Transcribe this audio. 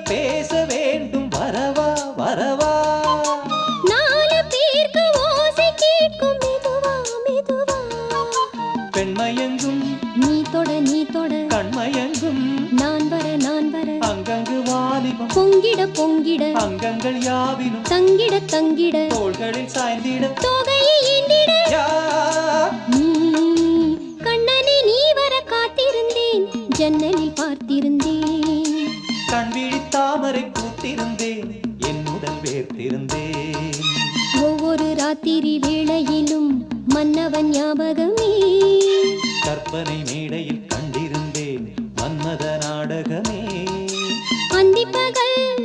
பேச வேண்டும் வரவா வரவா நாலு பேருக்கு ஓசை கேட்கும் மெதுவா மெதுவா பெண்மயங்கும் நீ தொட கண்மயங்கும் நான் வர அங்கங்கு வாலிபம் பொங்கிட பொங்கிட அங்கங்கள் யாவினும் தங்கிட தங்கிட தோள்களில் சாய்ந்திட தொகையை எண்ணிட யா நீ கண்ணனை நீ வர காத்திருந்தேன் ஜன்னலில் பார்த்திருந்தேன் கண் விழித்தாமரை பூத்திருந்தேன் என் உடல் வேர்த்திருந்தேன் ஒவ்வொரு ராத்திரி வேளையிலும் மன்னவன் ஞாபகமே கற்பனை மேடையில் கண்டிருந்தேன் மன்மத நாடகமே அந்திப்பகல்